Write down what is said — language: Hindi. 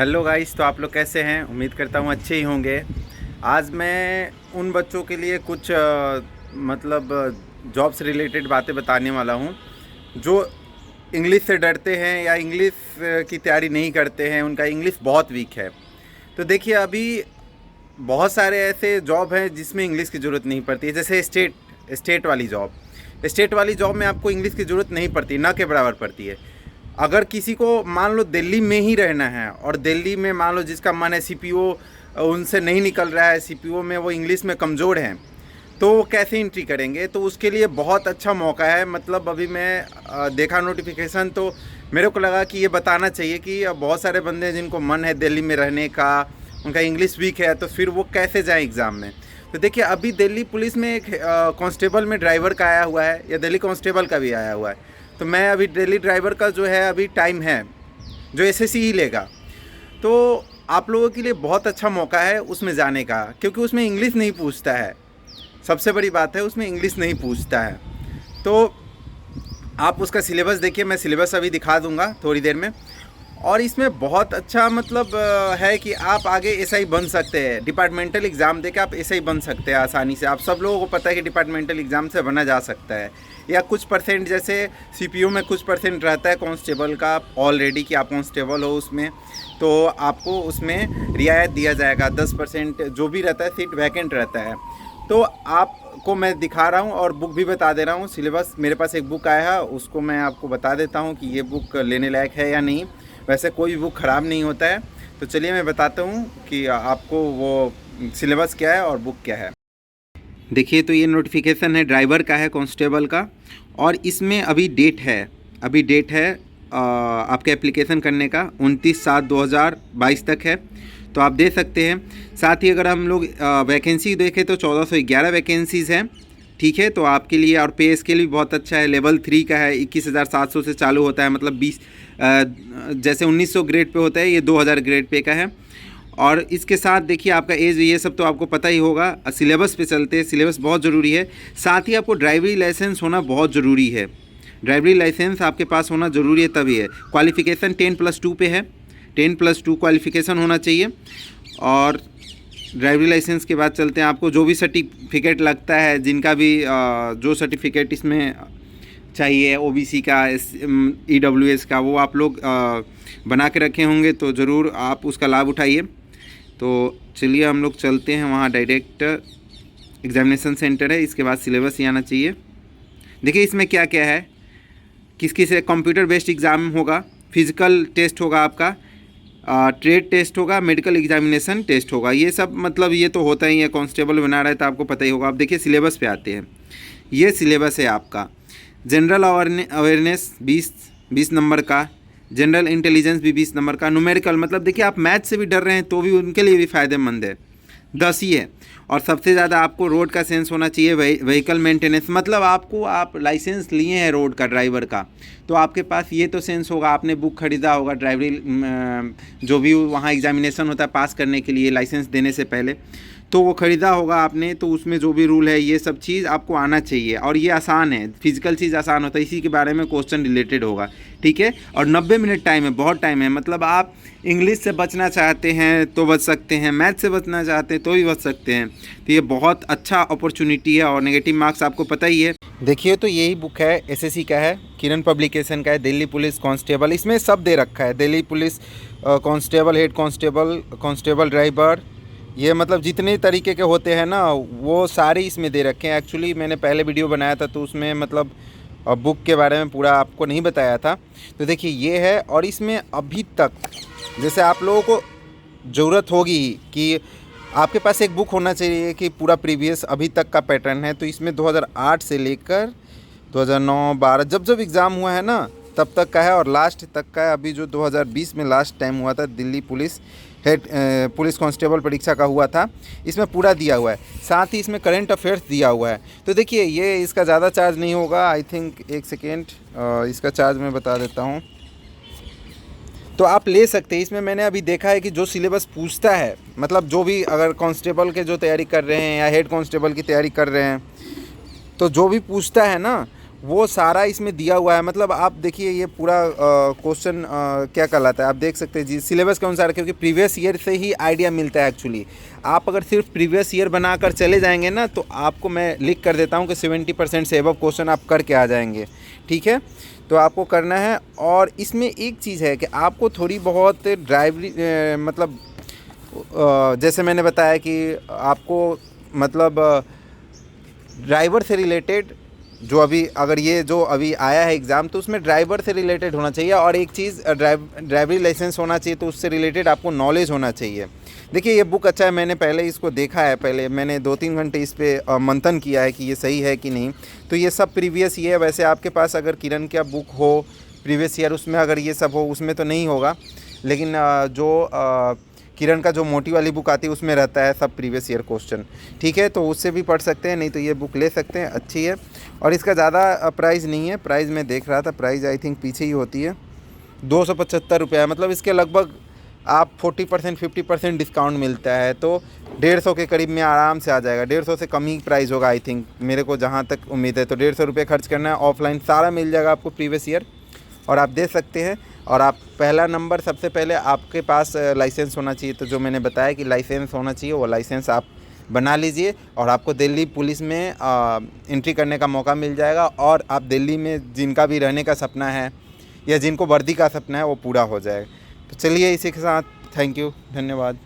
हेलो गाइस, तो आप लोग कैसे हैं? उम्मीद करता हूँ अच्छे ही होंगे। आज मैं उन बच्चों के लिए कुछ जॉब से रिलेटेड बातें बताने वाला हूँ जो इंग्लिश से डरते हैं या इंग्लिश की तैयारी नहीं करते हैं। उनका इंग्लिश बहुत वीक है। तो देखिए, अभी बहुत सारे ऐसे जॉब हैं जिसमें इंग्लिश की ज़रूरत नहीं पड़ती है। जैसे स्टेट वाली जॉब में आपको इंग्लिश की ज़रूरत नहीं पड़ती, ना के बराबर पड़ती है। अगर किसी को मान लो दिल्ली में ही रहना है और दिल्ली में मान लो जिसका मन है सीपीओ उनसे नहीं निकल रहा है, सीपीओ में वो इंग्लिश में कमज़ोर हैं, तो वो कैसे एंट्री करेंगे? तो उसके लिए बहुत अच्छा मौका है। मतलब अभी मैं देखा नोटिफिकेशन, तो मेरे को लगा कि ये बताना चाहिए कि बहुत सारे बंदे हैं जिनको मन है दिल्ली में रहने का, उनका इंग्लिश वीक है, तो फिर वो कैसे जाएं एग्ज़ाम में। तो देखिए, अभी दिल्ली पुलिस में एक कांस्टेबल में ड्राइवर का आया हुआ है, या दिल्ली कांस्टेबल का भी आया हुआ है। तो मैं अभी दिल्ली ड्राइवर का जो है अभी टाइम है, जो एसएससी ही लेगा। तो आप लोगों के लिए बहुत अच्छा मौका है उसमें जाने का, क्योंकि उसमें इंग्लिश नहीं पूछता है। सबसे बड़ी बात है, उसमें इंग्लिश नहीं पूछता है। तो आप उसका सिलेबस देखिए, मैं सिलेबस अभी दिखा दूंगा थोड़ी देर में। और इसमें बहुत अच्छा है कि आप आगे एसआई बन सकते हैं। डिपार्टमेंटल एग्ज़ाम देके आप एसआई बन सकते हैं आसानी से। आप सब लोगों को पता है कि डिपार्टमेंटल एग्ज़ाम से बना जा सकता है। या कुछ परसेंट, जैसे सीपीओ में कुछ परसेंट रहता है कांस्टेबल का ऑलरेडी, कि आप कांस्टेबल हो उसमें, तो आपको उसमें रियायत दिया जाएगा। 10% जो भी रहता है सीट वैकेंट रहता है। तो आपको मैं दिखा रहा हूँ और बुक भी बता दे रहा हूँ। सिलेबस मेरे पास एक बुक आया है, उसको मैं आपको बता देता हूँ कि ये बुक लेने लायक है या नहीं। वैसे कोई भी बुक ख़राब नहीं होता है। तो चलिए मैं बताता हूँ कि आपको वो सिलेबस क्या है और बुक क्या है। देखिए, तो ये नोटिफिकेशन है, ड्राइवर का है, कांस्टेबल का। और इसमें अभी डेट है आपके एप्लीकेशन करने का 29/7/2022 तक है। तो आप दे सकते हैं। साथ ही अगर हम लोग वैकेंसी देखें तो 1411 वैकेंसीज़ हैं। ठीक है, तो आपके लिए और पे स्केल भी बहुत अच्छा है। लेवल 3 का है, 21,700 से चालू होता है। मतलब 20 जैसे 1900 ग्रेड पे होता है, ये 2000 ग्रेड पे का है। और इसके साथ देखिए, आपका एज, ये सब तो आपको पता ही होगा। सिलेबस पे चलते हैं, सिलेबस बहुत ज़रूरी है। साथ ही आपको ड्राइवरी लाइसेंस होना बहुत ज़रूरी है। ड्राइवरी लाइसेंस आपके पास होना ज़रूरी है, तभी है। क्वालिफ़िकेशन 10+2 पे है, 10+2 क्वालिफ़िकेशन होना चाहिए। और ड्राइवरी लाइसेंस के बाद चलते हैं, आपको जो भी सर्टिफिकेट लगता है, जिनका भी जो सर्टिफिकेट इसमें चाहिए, ओबीसी का, ईडब्ल्यूएस का, वो आप लोग बना के रखे होंगे, तो ज़रूर आप उसका लाभ उठाइए। तो चलिए हम लोग चलते हैं वहाँ। डायरेक्ट एग्जामिनेशन सेंटर है, इसके बाद सिलेबस ही आना चाहिए। देखिए इसमें क्या क्या है, किस से कंप्यूटर बेस्ड एग्ज़ाम होगा, फिज़िकल टेस्ट होगा आपका, ट्रेड टेस्ट होगा, मेडिकल एग्जामिनेशन टेस्ट होगा। ये सब मतलब ये तो होता ही है, कांस्टेबल बना रहा है तो आपको पता ही होगा। आप देखिए सिलेबस पे आते हैं। ये सिलेबस है आपका। जनरल अवेयरनेस 20 नंबर का, जनरल इंटेलिजेंस भी 20 नंबर का, न्यूमेरिकल मतलब देखिए आप मैथ से भी डर रहे हैं तो भी उनके लिए भी फ़ायदेमंद है, 10 ही है। और सबसे ज़्यादा आपको रोड का सेंस होना चाहिए। व्हीकल मेंटेनेंस मतलब आप लाइसेंस लिए हैं रोड का, ड्राइवर का, तो आपके पास ये तो सेंस होगा, आपने बुक खरीदा होगा ड्राइवरी, जो भी वहाँ एग्जामिनेशन होता है पास करने के लिए लाइसेंस देने से पहले, तो वो ख़रीदा होगा आपने। तो उसमें जो भी रूल है ये सब चीज़ आपको आना चाहिए। और ये आसान है, फिजिकल चीज़ आसान होता है, इसी के बारे में क्वेश्चन रिलेटेड होगा। ठीक है, और 90 मिनट टाइम है, बहुत टाइम है। मतलब आप इंग्लिश से बचना चाहते हैं तो बच सकते हैं, मैथ से बचना चाहते हैं तो भी बच सकते हैं। तो ये बहुत अच्छा अपॉर्चुनिटी है। और नेगेटिव मार्क्स आपको पता ही है। देखिए, तो यही बुक है, एसएससी का है, किरण पब्लिकेशन का है, दिल्ली पुलिस कांस्टेबल, इसमें सब दे रखा है। Delhi police constable, head constable, constable driver, ये मतलब जितने तरीके के होते हैं ना, वो सारे इसमें दे रखे हैं। एक्चुअली मैंने पहले वीडियो बनाया था तो उसमें मतलब बुक के बारे में पूरा आपको नहीं बताया था। तो देखिए ये है। और इसमें अभी तक जैसे आप लोगों को ज़रूरत होगी कि आपके पास एक बुक होना चाहिए कि पूरा प्रीवियस अभी तक का पैटर्न है। तो इसमें 2008 से लेकर 2009-12 जब एग्ज़ाम हुआ है ना तब तक का है, और लास्ट तक का है। अभी जो 2020 में लास्ट टाइम हुआ था, Delhi police head police constable परीक्षा का हुआ था, इसमें पूरा दिया हुआ है। साथ ही इसमें करंट अफेयर्स दिया हुआ है। तो देखिए ये इसका ज़्यादा चार्ज नहीं होगा, आई थिंक, एक सेकेंड, इसका चार्ज मैं बता देता हूँ। तो आप ले सकते हैं। इसमें मैंने अभी देखा है कि जो सिलेबस पूछता है, मतलब जो भी अगर कांस्टेबल के जो तैयारी कर रहे हैं या हेड कांस्टेबल की तैयारी कर रहे हैं, तो जो भी पूछता है ना वो सारा इसमें दिया हुआ है। मतलब आप देखिए ये पूरा क्वेश्चन क्या कहलाता है, आप देख सकते हैं जी सिलेबस के अनुसार, क्योंकि प्रीवियस ईयर से ही आइडिया मिलता है एक्चुअली। आप अगर सिर्फ प्रीवियस ईयर बनाकर चले जाएंगे ना, तो आपको मैं लिख कर देता हूँ कि 70% से एबव क्वेश्चन आप करके आ जाएंगे। ठीक है, तो आपको करना है। और इसमें एक चीज़ है कि आपको थोड़ी बहुत ड्राइवरी मतलब जैसे मैंने बताया कि आपको मतलब ड्राइवर से रिलेटेड जो अभी, अगर ये जो अभी आया है एग्ज़ाम, तो उसमें ड्राइवर से रिलेटेड होना चाहिए। और एक चीज़ ड्राइवरी लाइसेंस होना चाहिए, तो उससे रिलेटेड आपको नॉलेज होना चाहिए। देखिए ये बुक अच्छा है, मैंने पहले इसको देखा है, पहले मैंने 2-3 घंटे इस पर मंथन किया है कि ये सही है कि नहीं। तो ये सब प्रीवियस ईयर, वैसे आपके पास अगर किरण का बुक हो प्रीवियस ईयर, उसमें अगर ये सब हो, उसमें तो नहीं होगा, लेकिन जो किरण का जो मोटी वाली बुक आती है उसमें रहता है सब प्रीवियस ईयर क्वेश्चन। ठीक है, तो उससे भी पढ़ सकते हैं, नहीं तो ये बुक ले सकते हैं, अच्छी है। और इसका ज़्यादा प्राइस नहीं है, प्राइस मैं देख रहा था, प्राइस आई थिंक पीछे ही होती है, 275 रुपया है। मतलब इसके लगभग आप 40% 50% डिस्काउंट मिलता है, तो 150 के करीब में आराम से आ जाएगा। 150 से कम ही प्राइस होगा आई थिंक, मेरे को जहाँ तक उम्मीद है। तो 150 रुपये खर्च करना है, ऑफलाइन सारा मिल जाएगा आपको प्रीवियस ईयर, और आप दे सकते हैं। और आप पहला नंबर, सबसे पहले आपके पास लाइसेंस होना चाहिए। तो जो मैंने बताया कि लाइसेंस होना चाहिए, वो लाइसेंस आप बना लीजिए, और आपको दिल्ली पुलिस में एंट्री करने का मौका मिल जाएगा। और आप दिल्ली में जिनका भी रहने का सपना है या जिनको वर्दी का सपना है, वो पूरा हो जाएगा। तो चलिए इसी के साथ थैंक यू, धन्यवाद।